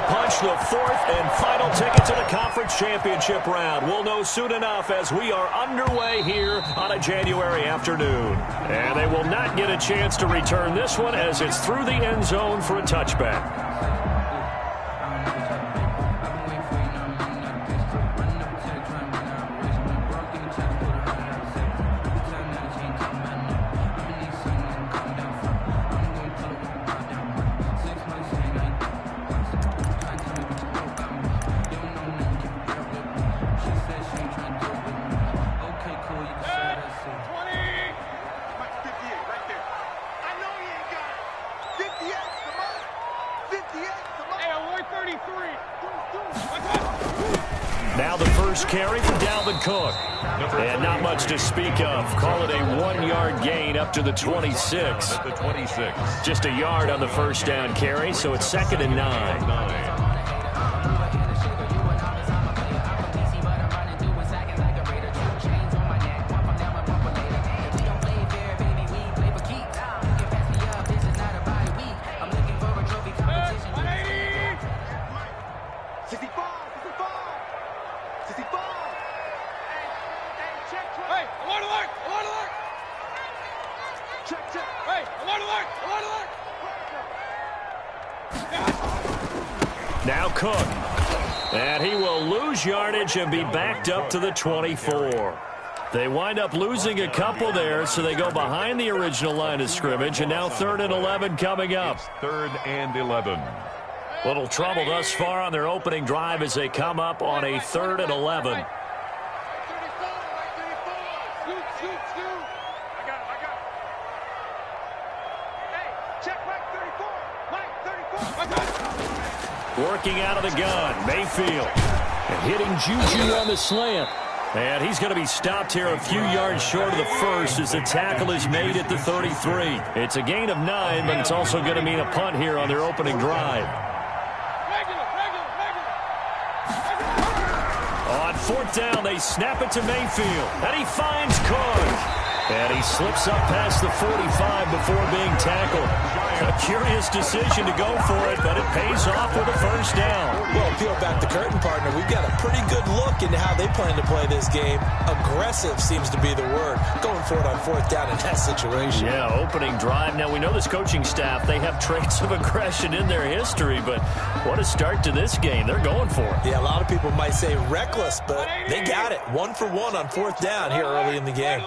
punch the fourth and final ticket to the conference championship round. We'll know soon enough as we are underway here on a January afternoon. And they will not get a chance to return this one as it's through the end zone for a touchback. Now the first carry for Dalvin Cook. And not much to speak of. Call it a 1-yard gain up to the 26. Just a yard on the first down carry, so it's 2nd and 9. Now Cook. And he will lose yardage and be backed up to the 24. They wind up losing a couple there, so they go behind the original line of scrimmage, and now 3rd and 11 coming up. It's 3rd and 11. Little trouble thus far on their opening drive as they come up on a 3rd and 11. Working out of the gun, Mayfield. And hitting Juju on the slant. And he's going to be stopped here a few yards short of the first as the tackle is made at the 33. It's a gain of 9, but it's also going to mean a punt here on their opening drive. On 4th down, they snap it to Mayfield. And he finds Cook. And he slips up past the 45 before being tackled. A curious decision to go for it, but it pays off with a first down. Well, peel back the curtain, partner. We've got a pretty good look into how they plan to play this game. Aggressive seems to be the word. Going for it on 4th down in that situation. Yeah, opening drive. Now, we know this coaching staff, they have traits of aggression in their history, but what a start to this game. They're going for it. Yeah, a lot of people might say reckless, but they got it. 1 for 1 on 4th down here early in the game.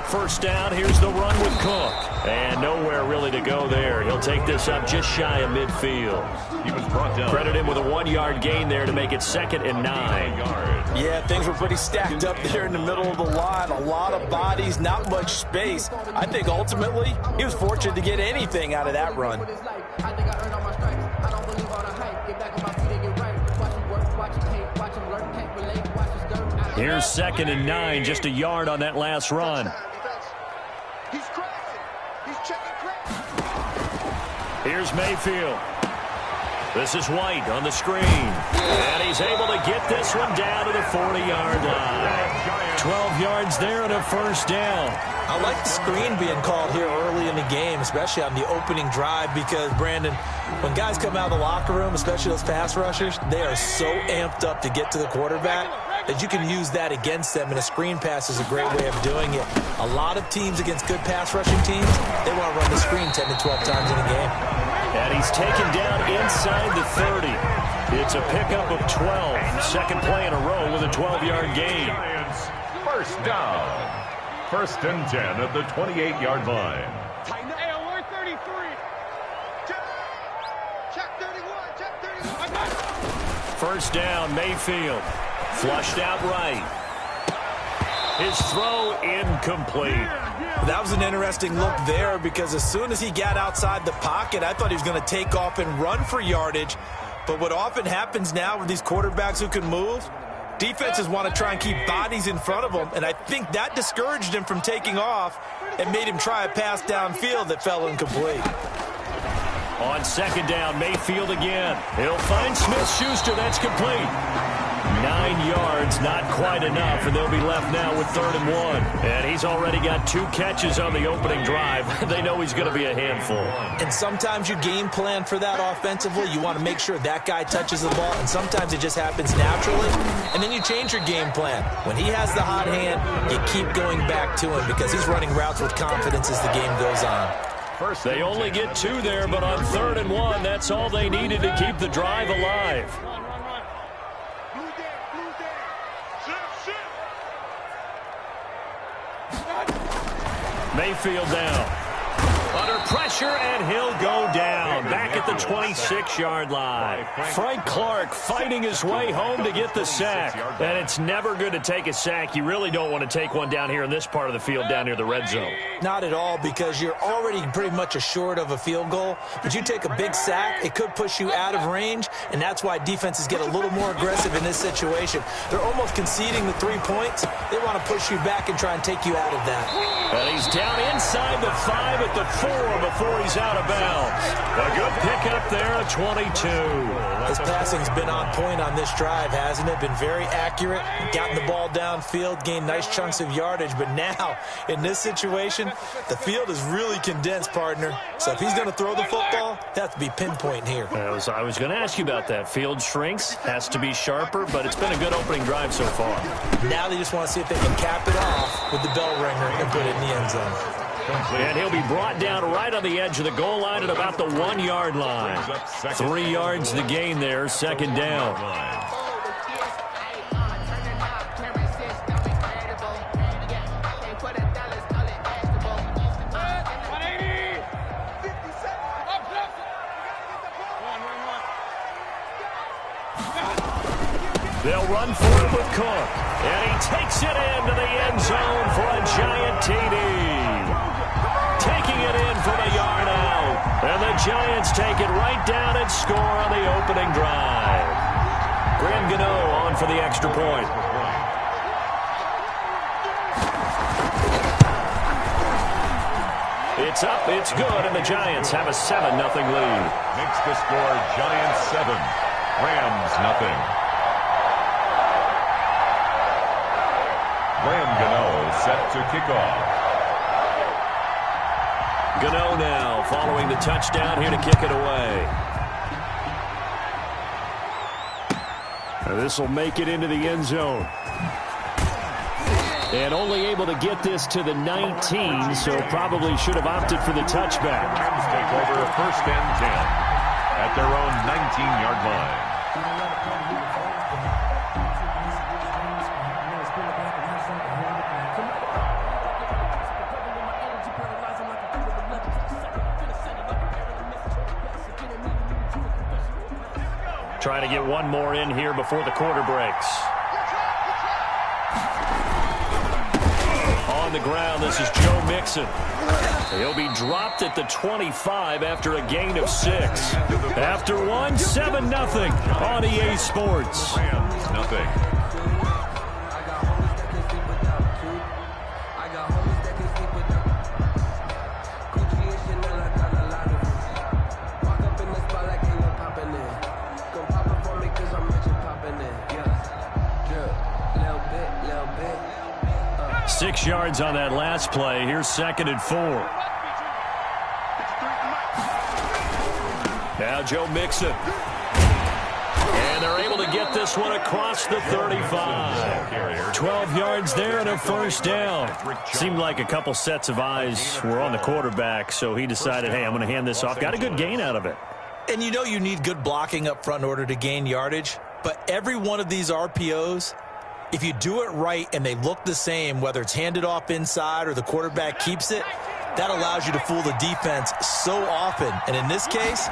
First down, here's the run with Cook. And nowhere really to go there. He'll take this up just shy of midfield. He was brought down. Credit him with a 1-yard gain there to make it 2nd and 9. Yeah, things were pretty stacked up there in the middle of the line. A lot of bodies, not much space. I think ultimately he was fortunate to get anything out of that run. Here's 2nd and 9, just a yard on that last run. Here's Mayfield. This is White on the screen. And he's able to get this one down to the 40-yard line. 12 yards there and a first down. I like the screen being called here early in the game, especially on the opening drive, because, Brandon, when guys come out of the locker room, especially those pass rushers, they are so amped up to get to the quarterback that you can use that against them, and a screen pass is a great way of doing it. A lot of teams against good pass rushing teams, they want to run the screen 10 to 12 times in a game. And he's taken down inside the 30. It's a pickup of 12. Second play in a row with a 12-yard gain. First down. 1st and 10 at the 28-yard line. Hey, alert 33. Check 31. Check 31. First down, Mayfield. Flushed out right. His throw incomplete. That was an interesting look there, because as soon as he got outside the pocket, I thought he was going to take off and run for yardage. But what often happens now with these quarterbacks who can move, defenses want to try and keep bodies in front of them, and I think that discouraged him from taking off and made him try a pass downfield that fell incomplete. On second down, Mayfield again. He'll find Smith-Schuster. That's complete. 9 yards, not quite enough, and they'll be left now with 3rd and 1. And he's already got 2 catches on the opening drive. They know he's going to be a handful. And sometimes you game plan for that offensively. You want to make sure that guy touches the ball, and sometimes it just happens naturally. And then you change your game plan. When he has the hot hand, you keep going back to him because he's running routes with confidence as the game goes on. They only get 2 there, but on 3rd and 1, that's all they needed to keep the drive alive. Mayfield down. Under pressure, and he'll go down. Back at the 26-yard line. Frank Clark fighting his way home to get the sack. And it's never good to take a sack. You really don't want to take one down here in this part of the field, down near the red zone. Not at all, because you're already pretty much assured of a field goal. But you take a big sack, it could push you out of range, and that's why defenses get a little more aggressive in this situation. They're almost conceding the 3 points. They want to push you back and try and take you out of that. And he's down inside the 5 at the 4 before he's out of bounds. A good pickup there at 22. His passing's been on point on this drive, hasn't it? Been very accurate, gotten the ball downfield, gained nice chunks of yardage. But now, in this situation, the field is really condensed, partner. So if he's going to throw the football, that has to be pinpoint here. I was going to ask you about that. Field shrinks, has to be sharper, but it's been a good opening drive so far. Now they just want to see if they can cap it off with the bell ringer and put it in the end zone. And he'll be brought down right on the edge of the goal line at about the 1-yard line. 3 yards to gain there, 2nd down. They'll run for it with Cook. And he takes it into the end zone for a giant TD. Taking it in from a yard out. And the Giants take it right down and score on the opening drive. Graham Gano on for the extra point. It's up, it's good, and the Giants have a 7-0 lead. Makes the score Giants 7, Rams nothing. Graham Gano set to kick off. Gano now following the touchdown here to kick it away. This will make it into the end zone. And only able to get this to the 19, so probably should have opted for the touchback. Rams take over 1st and 10 at their own 19-yard line. Trying to get one more in here before the quarter breaks. On the ground, this is Joe Mixon. He'll be dropped at the 25 after a gain of 6. After one, 7-0 on EA Sports. Rams nothing. Yards on that last play. Here's 2nd and 4. Now Joe Mixon. And they're able to get this one across the 35. 12 yards there and a 1st down. Seemed like a couple sets of eyes were on the quarterback, so he decided, hey, I'm going to hand this off. Got a good gain out of it. And you know you need good blocking up front in order to gain yardage, but every one of these RPOs, if you do it right and they look the same, whether it's handed off inside or the quarterback keeps it, that allows you to fool the defense so often. And in this case,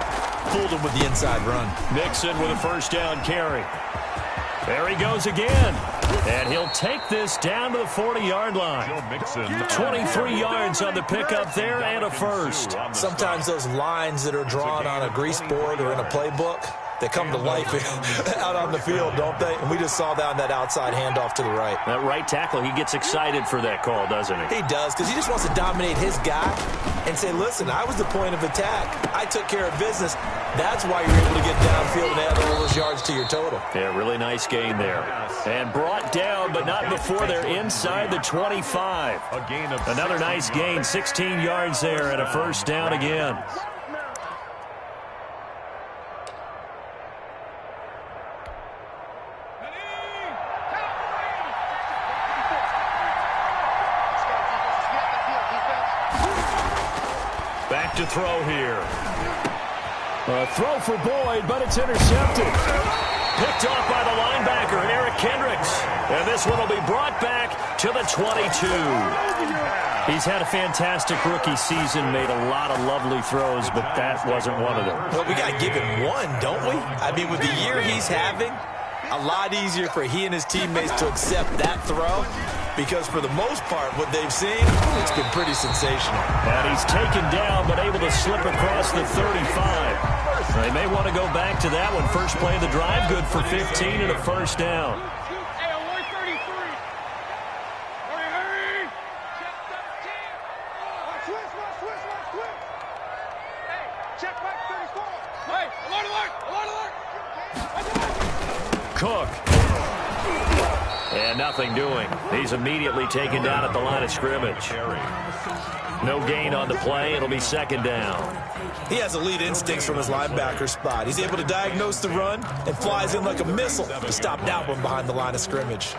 fooled them with the inside run. Mixon with a 1st down carry. There he goes again. And he'll take this down to the 40-yard line. 23 yards on the pickup there and a 1st. Sometimes those lines that are drawn on a grease board or in a playbook, they come to life out on the field, don't they? And we just saw that on that outside handoff to the right. That right tackle, he gets excited for that call, doesn't he? He does, because he just wants to dominate his guy and say, listen, I was the point of attack. I took care of business. That's why you're able to get downfield and add all those yards to your total. Yeah, really nice gain there. And brought down, but not before they're inside the 25. Another nice gain, 16 yards there and a first down again. Back to throw here. A throw for Boyd, but it's intercepted. Picked off by the linebacker, Eric Kendricks. And this one will be brought back to the 22. He's had a fantastic rookie season, made a lot of lovely throws, but that wasn't one of them. Well, we got to give him one, don't we? I mean, with the year he's having, a lot easier for he and his teammates to accept that throw, because for the most part, what they've seen, it's been pretty sensational. And he's taken down, but able to slip across the 35. They may want to go back to that one. First play of the drive, good for 15 and a first down. Cook. And nothing doing. He's immediately taken down at the line of scrimmage. No gain on the play. It'll be second down. He has elite instincts from his linebacker spot. He's able to diagnose the run and flies in like a missile to stop that one behind the line of scrimmage.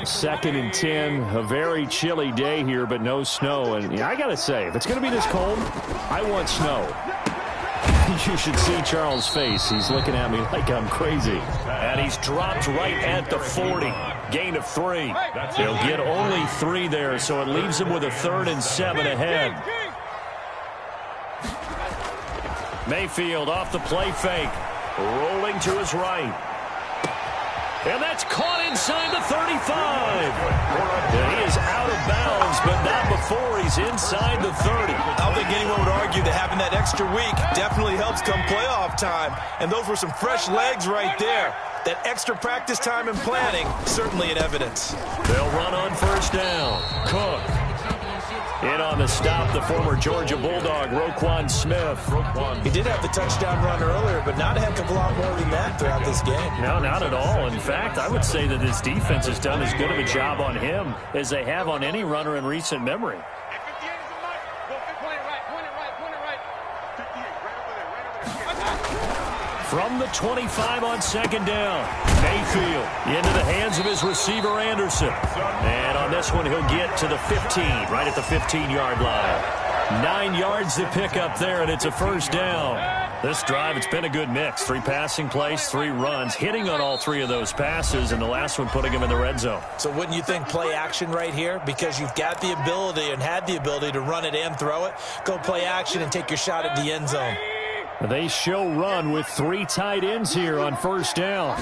Second and 10, a very chilly day here, but no snow. And I got to say, if it's going to be this cold, I want snow. You should see Charles' face. He's looking at me like I'm crazy. And he's dropped right at the 40. Gain of 3. He'll get only 3 there, so it leaves him with a 3rd and 7 ahead. Mayfield off the play fake. Rolling to his right. And that's caught inside the 35. And he is out of bounds, but not before he's inside the 30. I don't think anyone would argue that having that extra week definitely helps come playoff time. And those were some fresh legs right there. That extra practice time and planning, certainly in evidence. They'll run on first down. Cook. In on the stop, the former Georgia Bulldog, Roquan Smith. He did have the touchdown run earlier, but not a heck of a lot more than that throughout this game. No, not at all. In fact, I would say that his defense has done as good of a job on him as they have on any runner in recent memory. From the 25 on second down, Mayfield into the hands of his receiver, Anderson. And on this one, he'll get to the 15, right at the 15-yard line. 9 yards to pick up there, and it's a first down. This drive, it's been a good mix. 3 passing plays, 3 runs, hitting on all 3 of those passes, and the last one putting him in the red zone. So wouldn't you think play action right here? Because you've got the ability and had the ability to run it and throw it. Go play action and take your shot at the end zone. They show run with 3 tight ends here on first down.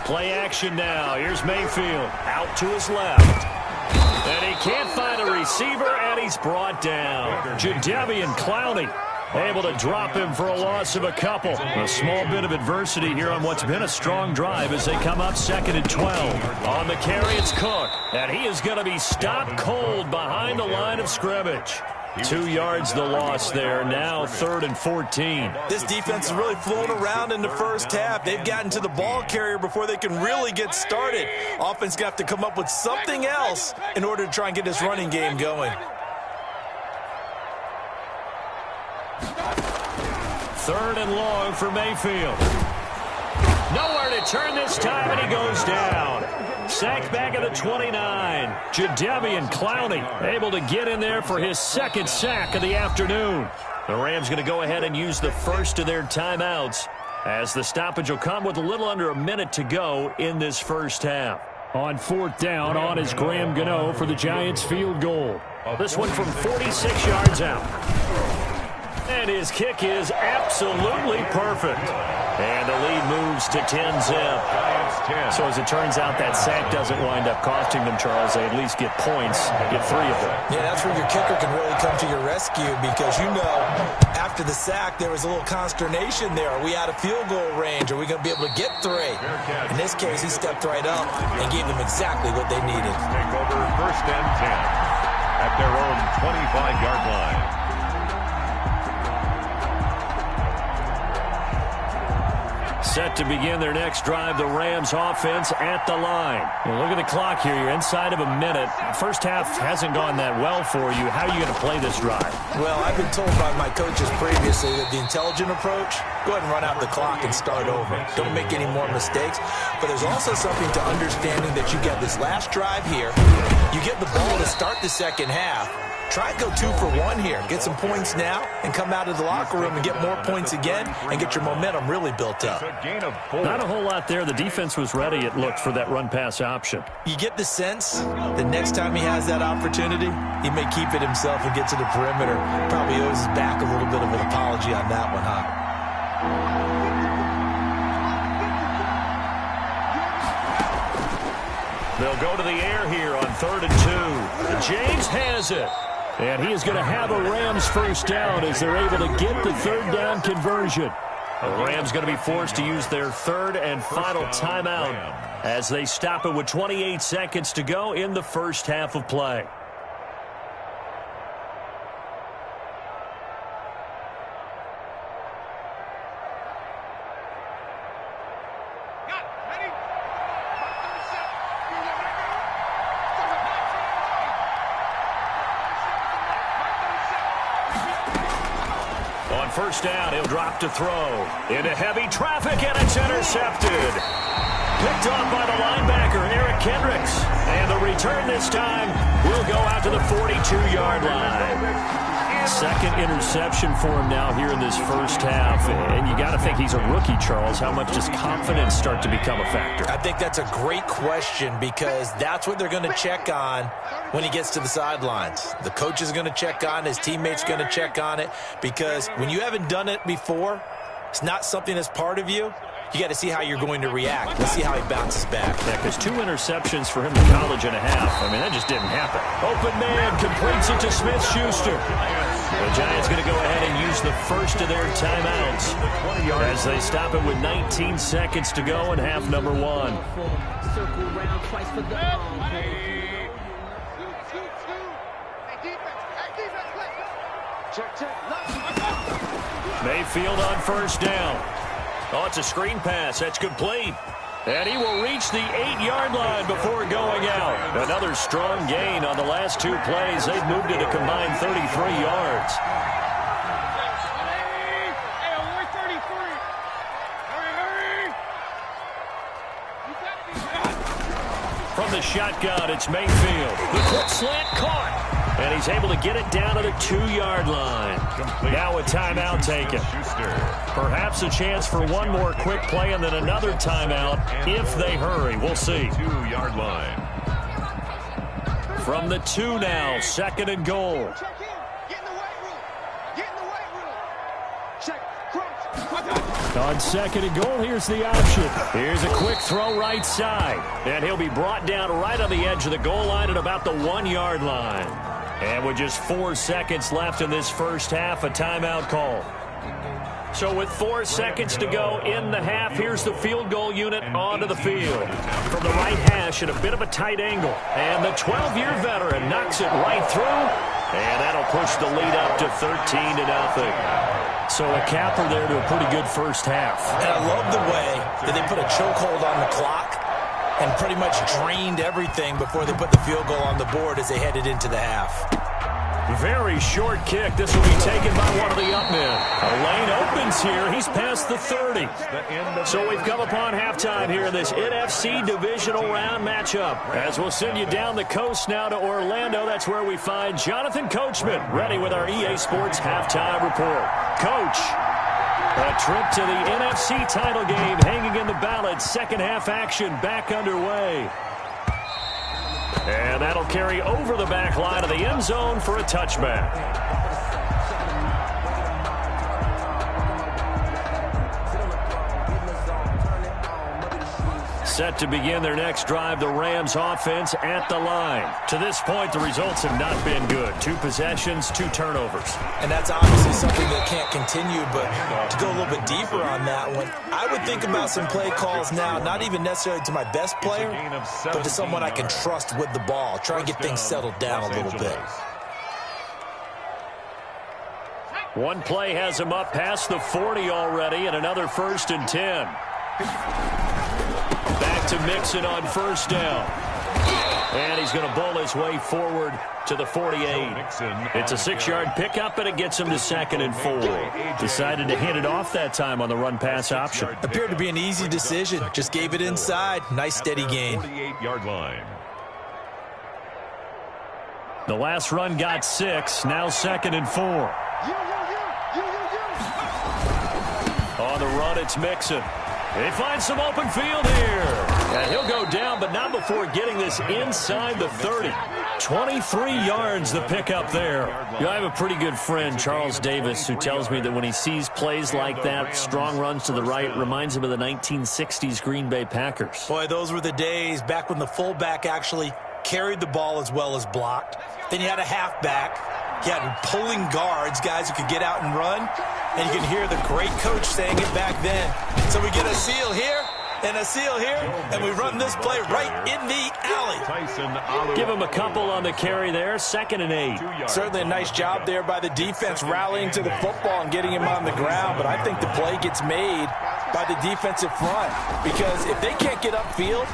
Play action now. Here's Mayfield out to his left. And he can't find a receiver, and he's brought down. Jadeveon Clowney able to drop him for a loss of a couple. A small bit of adversity here on what's been a strong drive as they come up second and 12. On the carry, it's Cook. And he is going to be stopped cold behind the line of scrimmage. 2 yards the loss there. Now 3rd and 14. This defense is really flown around in the first half. They've gotten to the ball carrier before they can really get started. Offense got to come up with something else in order to try and get this running game going. 3rd and long for Mayfield. Nowhere to turn this time, and he goes down. Sacked back at the 29. Jadeveon Clowney able to get in there for his 2nd sack of the afternoon. The Rams going to go ahead and use the first of their timeouts as the stoppage will come with a little under a minute to go in this first half. On 4th down, on is Graham Gano for the Giants field goal. This one from 46 yards out. And his kick is absolutely perfect. And the lead moves to 10-zip. So as it turns out, that sack doesn't wind up costing them, Charles. They at least get points, get 3 of them. Yeah, that's where your kicker can really come to your rescue because, you know, after the sack, there was a little consternation there. Are we out of field goal range? Are we going to be able to get 3? In this case, he stepped right up and gave them exactly what they needed. Take over 1st and 10 at their own 25-yard line. Set to begin their next drive, the Rams offense at the line. Well, look at the clock here. You're inside of a minute. First half hasn't gone that well for you. How are you going to play this drive? Well, I've been told by my coaches previously that the intelligent approach, go ahead and run out the clock and start over. Don't make any more mistakes. But there's also something to understanding that you get this last drive here. You get the ball to start the second half. Try and go 2 for 1 here. Get some points now and come out of the locker room and get more points again and get your momentum really built up. Not a whole lot there. The defense was ready, it looked, for that run-pass option. You get the sense that next time he has that opportunity, he may keep it himself and get to the perimeter. Probably owes his back a little bit of an apology on that one, huh? They'll go to the air here on 3rd and 2. James has it. And he is going to have a Rams first down as they're able to get the 3rd down conversion. The Rams going to be forced to use their 3rd and final timeout as they stop it with 28 seconds to go in the first half of play. First down, he'll drop to throw. Into heavy traffic, and it's intercepted. Picked off by the linebacker, Eric Kendricks. And the return this time will go out to the 42-yard line. Second interception for him now here in this first half. And you got to think he's a rookie, Charles. How much does confidence start to become a factor? I think that's a great question because that's what they're going to check on when he gets to the sidelines. The coach is going to check on it. His teammates going to check on it because when you haven't done it before, it's not something that's part of you. You got to see how you're going to react. Let's see how he bounces back. Yeah, because 2 interceptions for him in college and a half. I mean, that just didn't happen. Open man completes it to Smith-Schuster. The Giants going to go ahead and use the first of their timeouts as they stop it with 19 seconds to go in half number 1. Mayfield on first down. Oh, it's a screen pass. That's complete. And he will reach the 8-yard line before going out. Another strong gain on the last 2 plays. They've moved it a combined 33 yards. From the shotgun, it's Mayfield. The quick slant caught. And he's able to get it down to the 2-yard line. Now a timeout taken. Perhaps a chance for one more quick play and then another timeout if they hurry. We'll see. 2-yard line. From the 2 now, 2nd and goal. Check in. Get in the weight room. Get in the weight room. Check. Crunch. On 2nd and goal, here's the option. Here's a quick throw right side. And he'll be brought down right on the edge of the goal line at about the 1-yard line. And with just 4 seconds left in this first half, a timeout call. So with 4 seconds to go in the half, here's the field goal unit onto the field. From the right hash at a bit of a tight angle. And the 12-year veteran knocks it right through. And that'll push the lead up to 13-0. So a capper there to a pretty good first half. And I love the way that they put a chokehold on the clock and pretty much drained everything before they put the field goal on the board as they headed into the half. Very short kick. This will be taken by one of the up men. A lane opens here. He's past the 30. So we've come upon halftime here in this NFC divisional round matchup. As we'll send you down the coast now to Orlando. That's where we find Jonathan Coachman ready with our EA Sports halftime report. Coach, a trip to the NFC title game hanging in the balance. Second half action back underway. And that'll carry over the back line of the end zone for a touchback. Set to begin their next drive, the Rams offense at the line. To this point, the results have not been good. 2 possessions, 2 turnovers. And that's obviously something that can't continue, but to go a little bit deeper on that one, I would think about some play calls now, not even necessarily to my best player, but to someone I can trust with the ball. Try and get things settled down a little bit. One play has him up past the 40 already, and another 1st and 10. Back to Mixon on 1st down. And he's going to bowl his way forward to the 48. It's a 6-yard pickup, and it gets him to 2nd and 4. Decided to hand it off that time on the run-pass option. Appeared to be an easy decision. Just gave it inside. Nice, steady gain. 48-yard line. The last run got 6. Now 2nd and 4. On the run, it's Mixon. They find some open field here. And he'll go down, but not before getting this inside the 30. 23 yards the pickup there. You know, I have a pretty good friend, Charles Davis, who tells me that when he sees plays like that, strong runs to the right, reminds him of the 1960s Green Bay Packers. Boy, those were the days back when the fullback actually carried the ball as well as blocked. Then you had a halfback. You had pulling guards, guys who could get out and run. And you can hear the great coach saying it back then. So we get a seal here and a seal here, and we run this play right in the alley. Give him a couple on the carry there, 2nd and 8. Certainly a nice job there by the defense rallying to the football and getting him on the ground, but I think the play gets made by the defensive front because if they can't get upfield,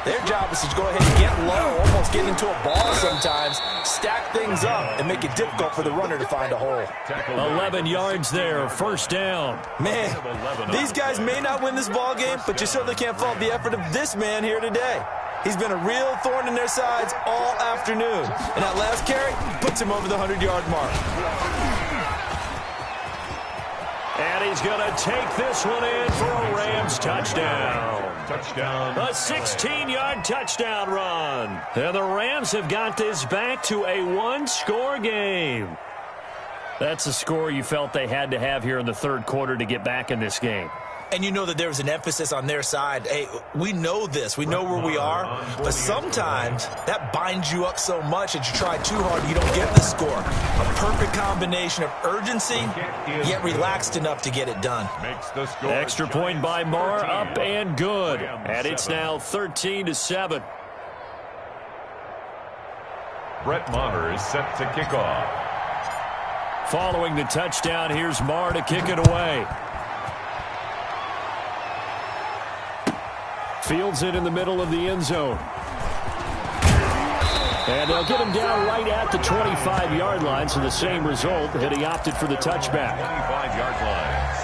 their job is to go ahead and get low, almost get into a ball sometimes, stack things up, and make it difficult for the runner to find a hole. 11 yards there, 1st down. Man, these guys may not win this ball game, but you certainly can't fault the effort of this man here today. He's been a real thorn in their sides all afternoon. And that last carry puts him over the 100-yard mark. And he's going to take this one in for a Rams touchdown. A 16-yard touchdown run. And the Rams have got this back to a 1-score game. That's a score you felt they had to have here in the 3rd quarter to get back in this game. And you know that there was an emphasis on their side. Hey, we know this. We know where we are. But sometimes that binds you up so much that you try too hard and you don't get the score. A perfect combination of urgency, yet relaxed enough to get it done. Extra point by Marr, up and good. And it's now 13-7. Brett Maher is set to kick off. Following the touchdown, here's Marr to kick it away. Fields it in the middle of the end zone. And they'll get him down right at the 25-yard line, so the same result, and he opted for the touchback. 25-yard line.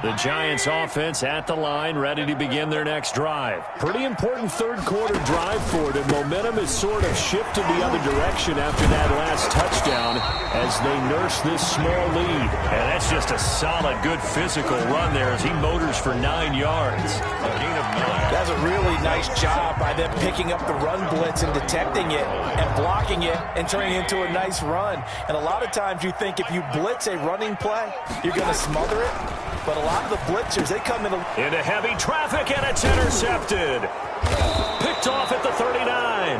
The Giants offense at the line, ready to begin their next drive. Pretty important 3rd quarter drive for them. Momentum has sort of shifted the other direction after that last touchdown as they nurse this small lead. And that's just a solid, good physical run there as he motors for 9 yards. A gain of 9. That's a really nice job by them picking up the run blitz and detecting it and blocking it and turning it into a nice run. And a lot of times you think if you blitz a running play, you're going to smother it. But a lot of the blitzers, they come into heavy traffic, and it's intercepted. Picked off at the 39.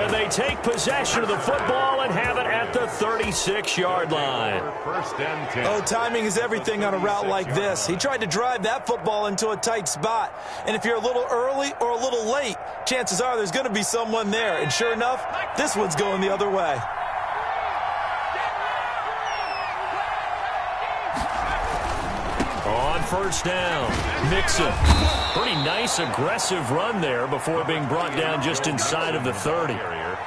And they take possession of the football and have it at the 36-yard line. 1st and 10. Oh, timing is everything on a route like this. He tried to drive that football into a tight spot. And if you're a little early or a little late, chances are there's going to be someone there. And sure enough, this one's going the other way. On 1st down, Mixon. Pretty nice, aggressive run there before being brought down just inside of the 30.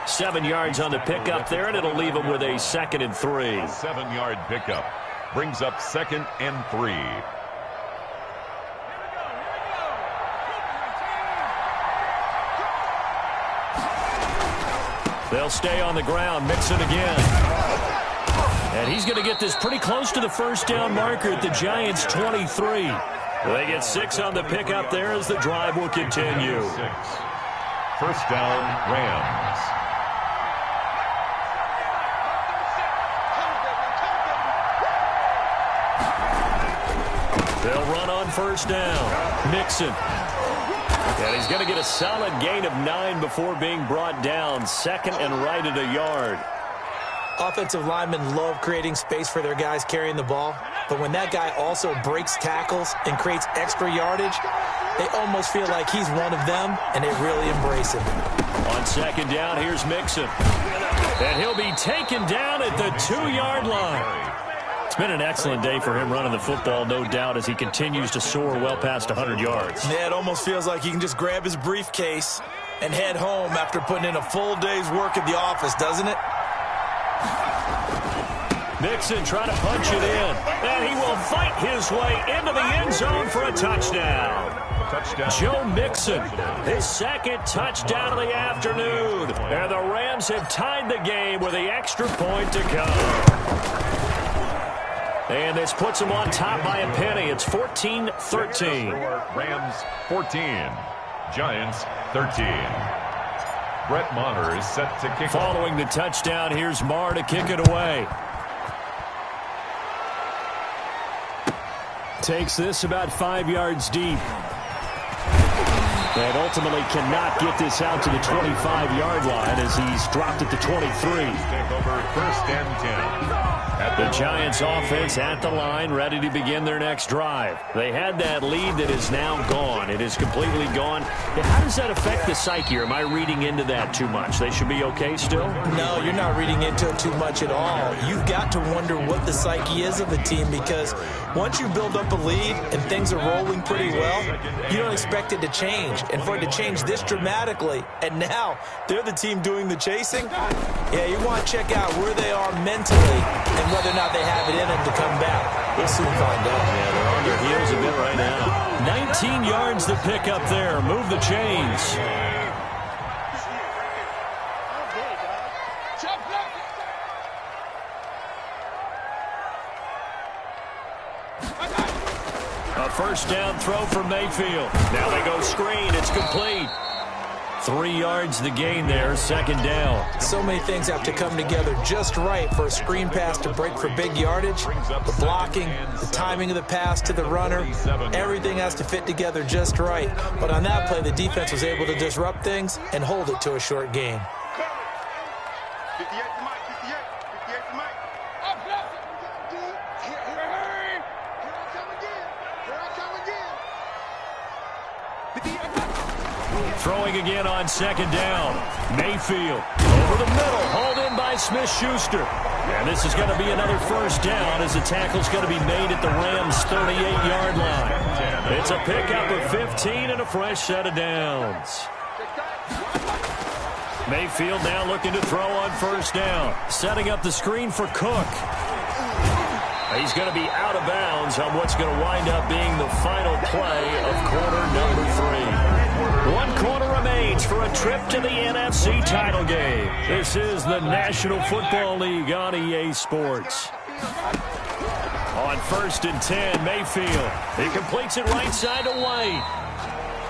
7 yards on the pickup there, and it'll leave him with a 2nd and 3. 7-yard pickup brings up 2nd and 3. They'll stay on the ground. Mixon again. And he's going to get this pretty close to the 1st down marker at the Giants' 23. They get 6 on the pickup there as the drive will continue. 1st down, Rams. They'll run on first down. Mixon. And he's going to get a solid gain of 9 before being brought down. Second and right at a yard. Offensive linemen love creating space for their guys carrying the ball. But when that guy also breaks tackles and creates extra yardage, they almost feel like he's one of them, and they really embrace him. On second down, here's Mixon. And he'll be taken down at the 2-yard line. It's been an excellent day for him running the football, no doubt, as he continues to soar well past 100 yards. Yeah, it almost feels like he can just grab his briefcase and head home after putting in a full day's work at the office, doesn't it? Mixon trying to punch it in, and he will fight his way into the end zone for a touchdown. Joe Mixon, his second touchdown of the afternoon. And the Rams have tied the game with the extra point to come. And this puts them on top by a penny. It's 14-13. Rams 14, Giants 13. Brett Maher is set to kick. Following the touchdown, here's Maher to kick it away. Takes this about 5 yards deep. And ultimately cannot get this out to the 25-yard line as he's dropped at the 23. Take over first and 10. The Giants offense at the line, ready to begin their next drive. They had that lead that is now gone. It is completely gone. How does that affect the psyche? Or am I reading into that too much? They should be okay still? No, you're not reading into it too much at all. You've got to wonder what the psyche is of the team, because once you build up a lead and things are rolling pretty well, you don't expect it to change. And for it to change this dramatically, and now they're the team doing the chasing, yeah, you want to check out where they are mentally and whether or not they have it in them to come back. We'll soon find out. Yeah, they're on their heels a bit right now. 19 yards to pick up there. Move the chains. A first down throw for Mayfield. Now they go screen. It's complete. 3 yards the gain there, second down. So many things have to come together just right for a screen pass to break for big yardage. The blocking, the timing of the pass to the runner, everything has to fit together just right. But on that play, the defense was able to disrupt things and hold it to a short gain. 58 to Mike, 58 to Mike. Up, left. Here I come again. Here I come again. 58. Throwing again on second down. Mayfield over the middle, hauled in by Smith-Schuster. And this is going to be another first down as the tackle's going to be made at the Rams' 38-yard line. It's a pickup of 15 and a fresh set of downs. Mayfield now looking to throw on first down. Setting up the screen for Cook. He's going to be out of bounds on what's going to wind up being the final play of quarter number 3. 1 quarter remains for a trip to the NFC title game. This is the National Football League on EA Sports. On first and 10, Mayfield. He completes it right side to White.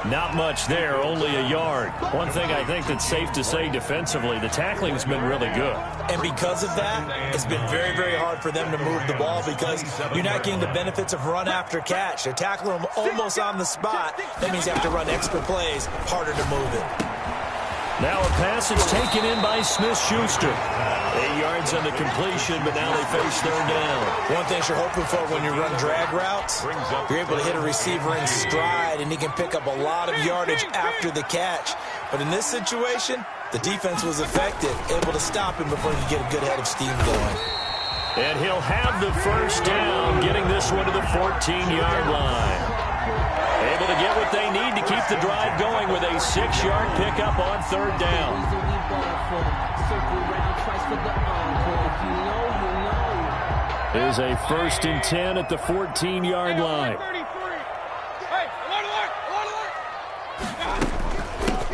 Not much there, only a yard. One thing I think that's safe to say defensively, the tackling's been really good. And because of that, it's been very, very hard for them to move the ball because you're not getting the benefits of run after catch. They're tackling them almost on the spot. That means you have to run extra plays, harder to move it. Now a pass is taken in by Smith-Schuster. 8 yards on the completion, but now they face third down. One thing you're hoping for when you run drag routes, you're able to hit a receiver in stride, and he can pick up a lot of yardage after the catch. But in this situation, the defense was effective, able to stop him before he could get a good head of steam going. And he'll have the first down, getting this one to the 14-yard line. Able to get what they need to keep the drive going with a 6-yard pickup on third down. Here's a first and 10 at the 14-yard line.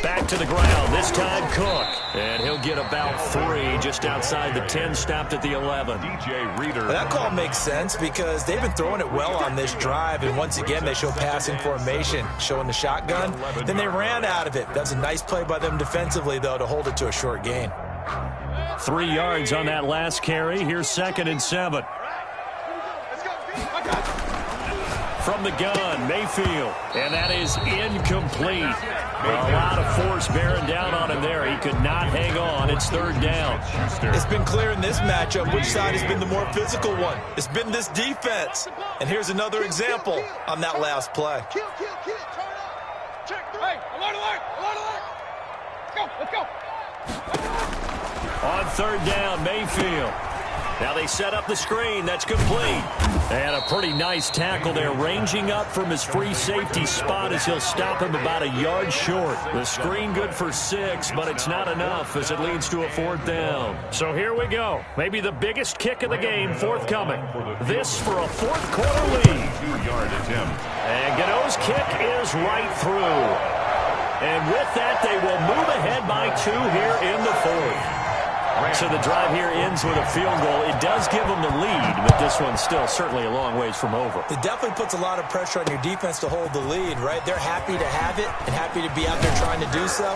Back to the ground, this time Cook. And he'll get about 3 just outside the 10, stopped at the 11. DJ Reader. That call makes sense because they've been throwing it well on this drive, and once again they show passing formation, showing the shotgun. Then they ran out of it. That's a nice play by them defensively, though, to hold it to a short gain. 3 yards on that last carry. Here's second and 7. from the gun, Mayfield. And that is incomplete. A lot of force bearing down on him there. He could not hang on. It's third down. It's been clear in this matchup which side has been the more physical one. It's been this defense. And here's another example on that last play. Kill, turn up. Check. Hey, alert. Let's go. On third down, Mayfield. Now they set up the screen. That's complete. And a pretty nice tackle there, ranging up from his free safety spot as he'll stop him about a yard short. The screen good for 6, but it's not enough as it leads to a fourth down. So here we go. Maybe the biggest kick of the game forthcoming. This for a fourth quarter lead. 2-yard attempt. And Gano's kick is right through. And with that, they will move ahead by 2 here in the fourth. So the drive here ends with a field goal. It does give them the lead, but this one's still certainly a long ways from over. It definitely puts a lot of pressure on your defense to hold the lead, right? They're happy to have it and happy to be out there trying to do so.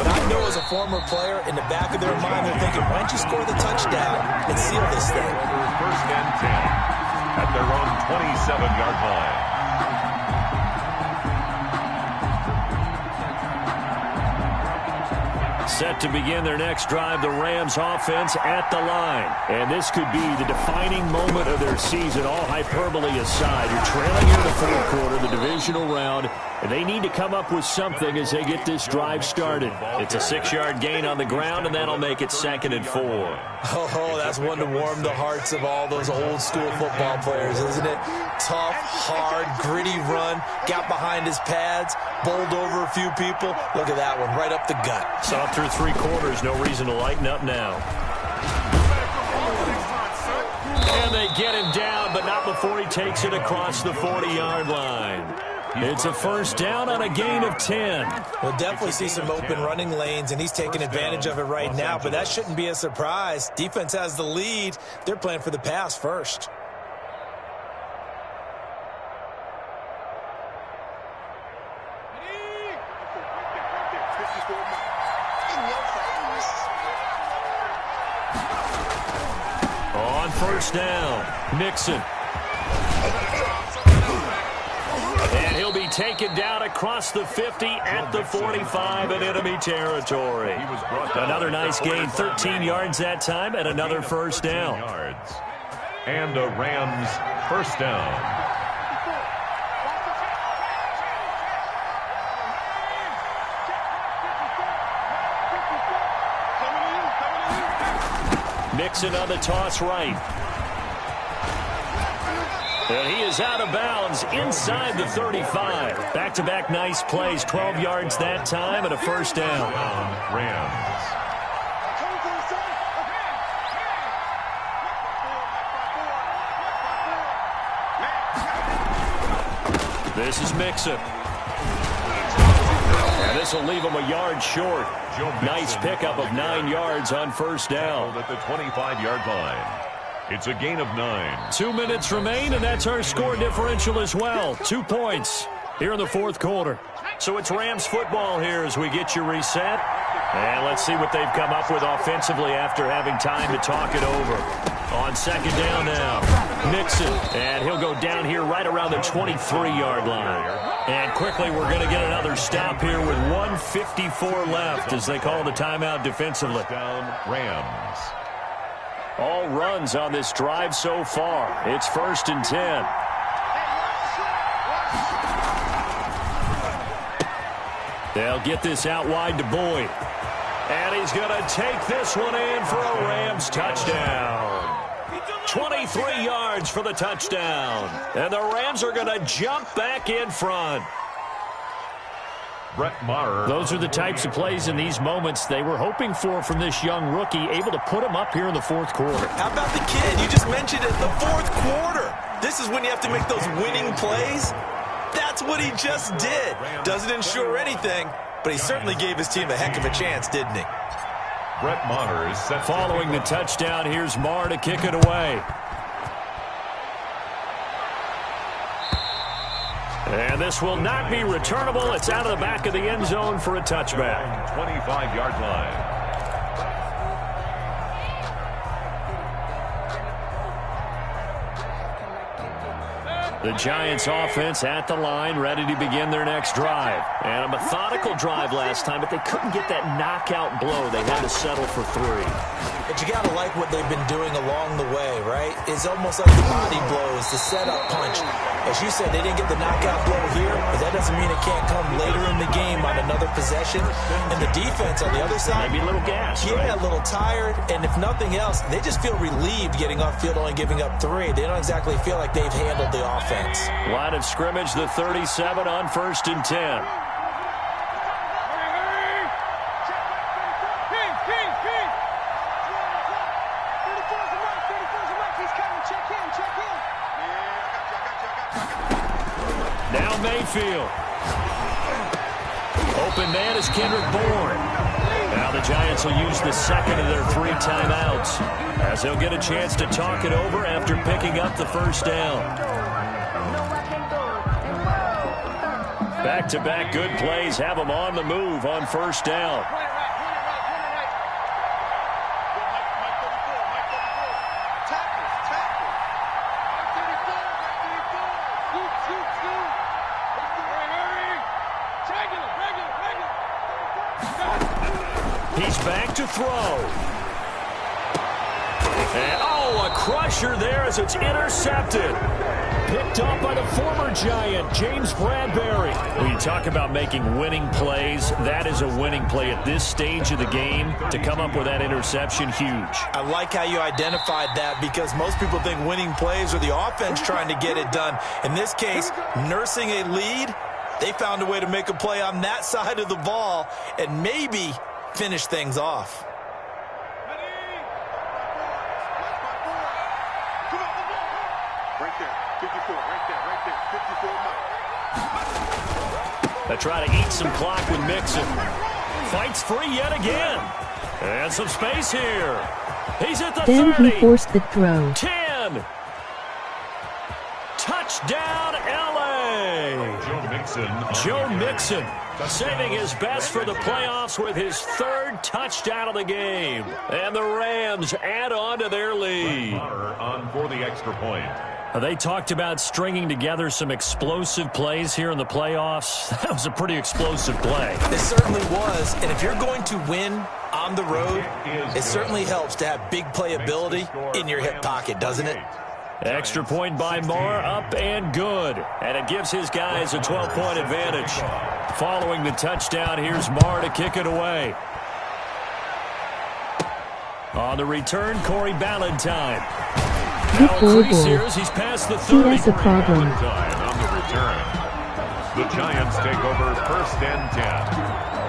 But I know as a former player, in the back of their mind, they're thinking, why don't you score the touchdown and seal this thing? First and 10 at their own 27-yard line. Set to begin their next drive, the Rams offense at the line. And this could be the defining moment of their season, all hyperbole aside. You're trailing here in the fourth quarter, the divisional round, and they need to come up with something as they get this drive started. It's a 6-yard gain on the ground, and that'll make it 2nd and 4. Oh, that's one to warm the hearts of all those old-school football players, isn't it? Tough, hard, gritty run, got behind his pads, bowled over a few people. Look at that one, right up the gut. Saw through 3 quarters, no reason to lighten up now. And they get him down, but not before he takes it across the 40-yard line. It's a first down on a gain of 10. We'll definitely see some open running lanes, and he's taking advantage of it right now, but that shouldn't be a surprise. Defense has the lead. They're playing for the pass first. On first down, Mixon. And he'll be taken down across the 50 at the 45 in enemy territory. Another nice gain, 13 yards that time, and another first down. And a Rams first down. Mixon on the toss right. And he is out of bounds inside the 35. Back-to-back nice plays, 12 yards that time and a first down. Rams. This is Mixon. And this will leave him a yard short. Nice pickup of 9 yards on first down. At the 25-yard line. It's a gain of 9. 2 minutes remain, and that's our score differential as well. 2 points here in the fourth quarter. So it's Rams football here as we get you reset. And let's see what they've come up with offensively after having time to talk it over. On second down now, Mixon. And he'll go down here right around the 23-yard line. And quickly we're going to get another stop here with 1:54 left as they call the timeout defensively. Down Rams. All runs on this drive so far. It's 1st and 10. They'll get this out wide to Boyd. And he's going to take this one in for a Rams touchdown. 23 yards for the touchdown. And the Rams are going to jump back in front. Brett Maher. Those are the types of plays in these moments they were hoping for from this young rookie, able to put him up here in the fourth quarter. How about the kid? You just mentioned it, the fourth quarter. This is when you have to make those winning plays. That's what he just did. Doesn't ensure anything, but he certainly gave his team a heck of a chance, didn't he? Brett Maher is set. Following the touchdown, here's Maher to kick it away. And this will not be returnable. It's out of the back of the end zone for a touchback. 25-yard line. The Giants offense at the line, ready to begin their next drive. And a methodical drive last time, but they couldn't get that knockout blow. They had to settle for 3. But you got to like what they've been doing along the way, right? It's almost like the body blows, the setup punch. As you said, they didn't get the knockout blow here, but that doesn't mean it can't come later in the game on another possession. And the defense on the other side, maybe a little gas, yeah, a little tired. And if nothing else, they just feel relieved getting off field only giving up 3. They don't exactly feel like they've handled the offense. Line of scrimmage, the 37 on 1st and 10. Now Mayfield. Open man is Kendrick Bourne. Now the Giants will use the second of their 3 timeouts as they'll get a chance to talk it over after picking up the first down. Back-to-back good plays have them on the move on first down. He's back to throw. And, a crusher there as it's intercepted. Picked up by the former Giant, James Bradbury. When you talk about making winning plays, that is a winning play at this stage of the game. To come up with that interception, huge. I like how you identified that because most people think winning plays are the offense trying to get it done. In this case, nursing a lead, they found a way to make a play on that side of the ball and maybe finish things off. Right there, 54, right there, 54. They try to eat some clock with Mixon. Fights free yet again. And some space here. He's at the 30. Then he forced the throw. 10. Touchdown, L.A. Joe Mixon saving his best for the playoffs with his 3rd touchdown of the game. And the Rams add on to their lead. On for the extra point. They talked about stringing together some explosive plays here in the playoffs. That was a pretty explosive play. It certainly was. And if you're going to win on the road, it certainly helps to have big playability in your hip pocket, doesn't it? Extra point by Marr, up and good. And it gives his guys a 12-point advantage. Following the touchdown, here's Marr to kick it away. On the return, Corey Ballantyne. Now increase here as he's past the 30. That's a problem. On the return. The Giants take over 1st and 10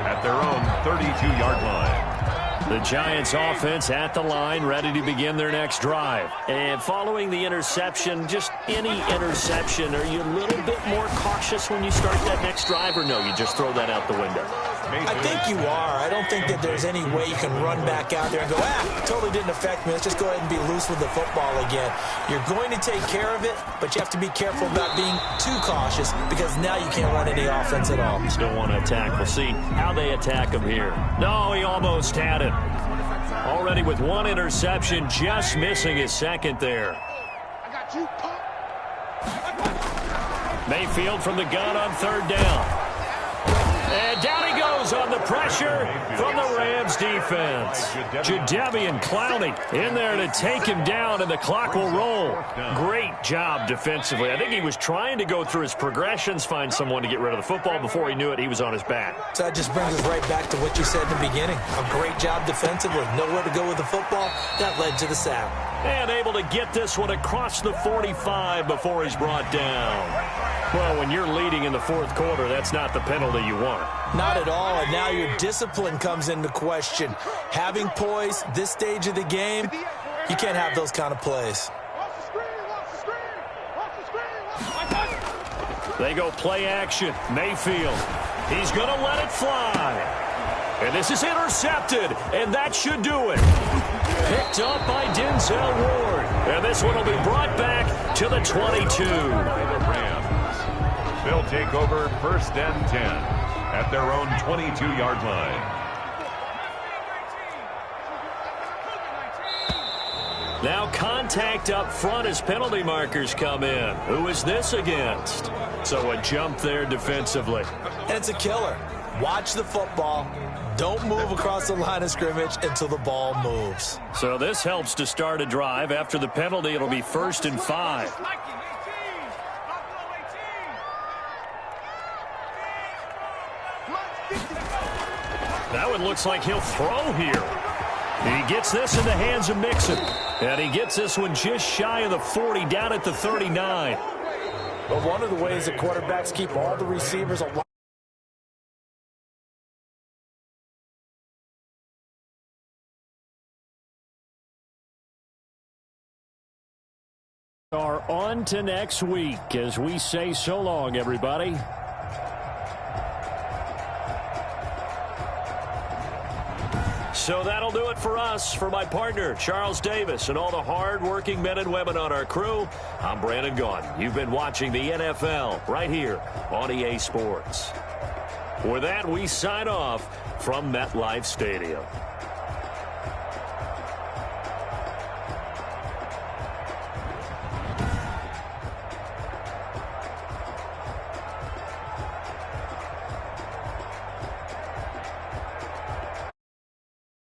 at their own 32-yard line. The Giants offense at the line, ready to begin their next drive. And following the interception, just any interception, are you a little bit more cautious when you start that next drive, or no, you just throw that out the window? I think you are. I don't think that there's any way you can run back out there and go, totally didn't affect me. Let's just go ahead and be loose with the football again. You're going to take care of it, but you have to be careful about being too cautious because now you can't run any offense at all. Still want to attack. We'll see how they attack him here. No, he almost had it. Already with 1 interception, just missing his 2nd there. I got you, punk. Mayfield from the gun on 3rd down. And down he goes on the pressure from the Rams defense. Jadeveon Clowney in there to take him down, and the clock will roll. Great job defensively. I think he was trying to go through his progressions, find someone to get rid of the football. Before he knew it, he was on his back. So that just brings us right back to what you said in the beginning. A great job defensively. Nowhere to go with the football. That led to the sack. And able to get this one across the 45 before he's brought down. Well, when you're leading in the 4th quarter, that's not the penalty you want. Not at all, and now your discipline comes into question. Having poise this stage of the game, you can't have those kind of plays. They go play action. Mayfield. He's going to let it fly. And this is intercepted, and that should do it. Picked up by Denzel Ward. And this one will be brought back to the 22. They'll take over 1st and 10 at their own 22-yard line. Now contact up front as penalty markers come in. Who is this against? So a jump there defensively. And it's a killer. Watch the football. Don't move across the line of scrimmage until the ball moves. So this helps to start a drive. After the penalty, it'll be 1st and 5. That one looks like he'll throw here. He gets this in the hands of Mixon. And he gets this one just shy of the 40, down at the 39. But one of the ways that quarterbacks keep all the receivers alive are on to next week as we say so long, everybody. So that'll do it for us. For my partner, Charles Davis, and all the hard-working men and women on our crew, I'm Brandon Gaudin. You've been watching the NFL right here on EA Sports. With that, we sign off from MetLife Stadium.